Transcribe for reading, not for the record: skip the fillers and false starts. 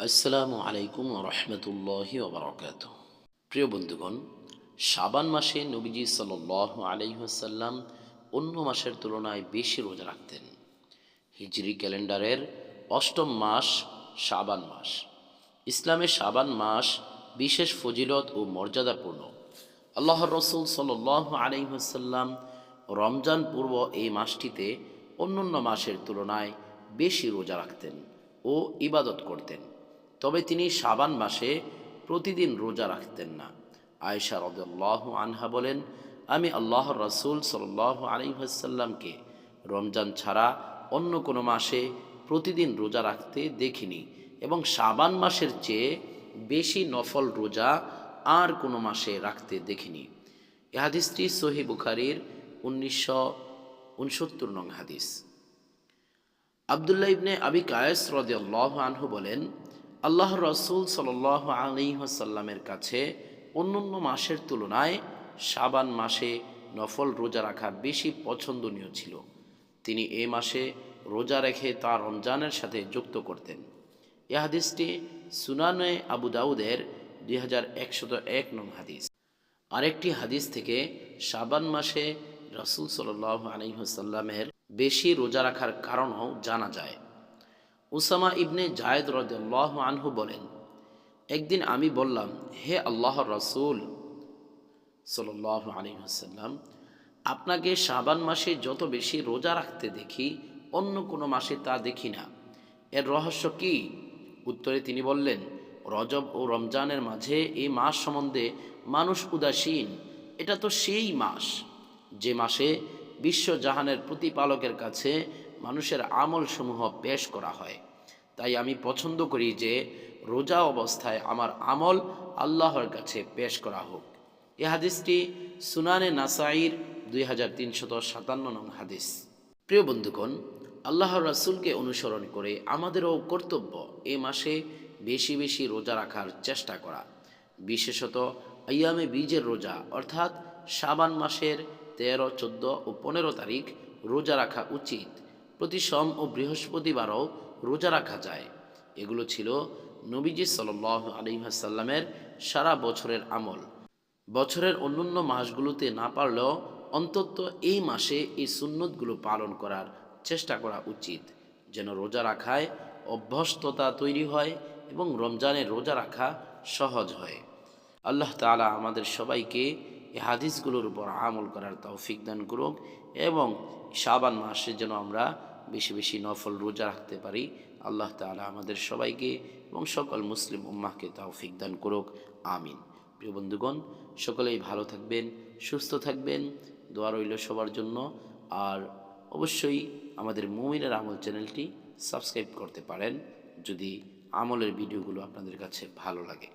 আসসালামু আলাইকুম রহমতুল্লাহি ওবরাকাত। প্রিয় বন্ধুগণ, শাবান মাসে নবীজি সাল্লাল্লাহু আলাইহি ওয়াসাল্লাম অন্য মাসের তুলনায় বেশি রোজা রাখতেন। হিজরি ক্যালেন্ডারের অষ্টম মাস শাবান মাস। ইসলামে শাবান মাস বিশেষ ফজিলত ও মর্যাদাপূর্ণ। আল্লাহর রসুল সাল্লাল্লাহু আলাইহি ওয়াসাল্লাম রমজান পূর্ব এই মাসটিতে অন্যান্য মাসের তুলনায় বেশি রোজা রাখতেন ও ইবাদত করতেন। তবে তিনি শাবান মাসে প্রতিদিন রোজা রাখতেন না। আয়েশা রাদিয়াল্লাহু আনহা বলেন, আমি আল্লাহর রাসূল সাল্লাল্লাহু আলাইহি ওয়াসাল্লামকে রমজান ছাড়া অন্য কোনো মাসে প্রতিদিন রোজা রাখতে দেখিনি এবং শাবান মাসের চেয়ে বেশি নফল রোজা আর কোনো মাসে রাখতে দেখিনি। এ হাদিসটি সহিহ বুখারীর 1969 নং হাদিস। আব্দুল্লাহ ইবনে আবি কায়েস রাদিয়াল্লাহু আনহু বলেন, আল্লাহর রাসূল সাল্লাল্লাহু আলাইহি ওয়াসাল্লামের কাছে অন্যান্য মাসের তুলনায় শাবান মাসে নফল রোজা রাখা বেশি পছন্দনীয় ছিল। তিনি এ মাসে রোজা রেখে তা রমজানের সাথে যুক্ত করতেন। এ হাদিসটি সুনানে আবু দাউদের 2101 নং হাদিস। আরেকটি হাদিস থেকে শাবান মাসে রাসূল সাল্লাল্লাহু আলাইহি ওয়াসাল্লামের বেশি রোজা রাখার কারণও জানা যায়। উসামা ইবনে জায়েদ রাদিয়াল্লাহু আনহু বলেন, একদিন আমি বললাম, হে আল্লাহর রাসূল সাল্লাল্লাহু আলাইহি ওয়াসাল্লাম, আপনাকে শাবান মাসে যত বেশি রোজা রাখতে দেখি অন্য কোনো মাসে তা দেখি না। এর রহস্য কি? উত্তরে তিনি বললেন, রজব ও রমজানের মাঝে এই মাস সম্বন্ধে মানুষ উদাসীন। এটা তো সেই মাস যে মাসে বিশ্বজাহানের প্রতিপালকের কাছে মানুষের আমলসমূহ পেশ করা হয়। তাই আমি পছন্দ করি যে রোজা অবস্থায় আমার আমল আল্লাহর কাছে পেশ করা হোক। এ হাদিসটি সুনানে নাসাইর 2357 নং হাদিস। প্রিয় বন্ধুগণ, আল্লাহর রাসূলকে অনুসরণ করে আমাদেরও কর্তব্য এ মাসে বেশি বেশি রোজা রাখার চেষ্টা করা। বিশেষত আইয়ামে বীজের রোজা অর্থাৎ শাবান মাসের 13, 14 ও 15 তারিখ রোজা রাখা উচিত। প্রতি সোম ও বৃহস্পতিবারও রোজা রাখা যায়। এগুলো ছিল নবীজি সাল্লাল্লাহু আলাইহি ওয়াসাল্লামের সারা বছরের আমল। বছরের অন্যান্য মাসগুলোতে না পারলেও অন্তত এই মাসে এই সুন্নতগুলো পালন করার চেষ্টা করা উচিত, যেন রোজা রাখায় অভ্যস্ততা তৈরি হয় এবং রমজানের রোজা রাখা সহজ হয়। আল্লাহ তাআলা আমাদের সবাইকে এই হাদিসগুলোর উপর আমল করার তৌফিক দান করুক এবং শাবান মাসে যেন আমরা বেশি বেশি নফল রোজা রাখতে পারি। আল্লাহ তাআলা আমাদের সবাইকে এবং সকল মুসলিম উম্মাহকে তৌফিক দান করুক, আমিন। প্রিয় বন্ধুগণ, সকলেই ভালো থাকবেন, সুস্থ থাকবেন, দোয়া রইল সবার জন্য। আর অবশ্যই আমাদের মুমিনের আমল চ্যানেলটি সাবস্ক্রাইব করতে পারেন যদি আমলের ভিডিওগুলো আপনাদের কাছে ভালো লাগে।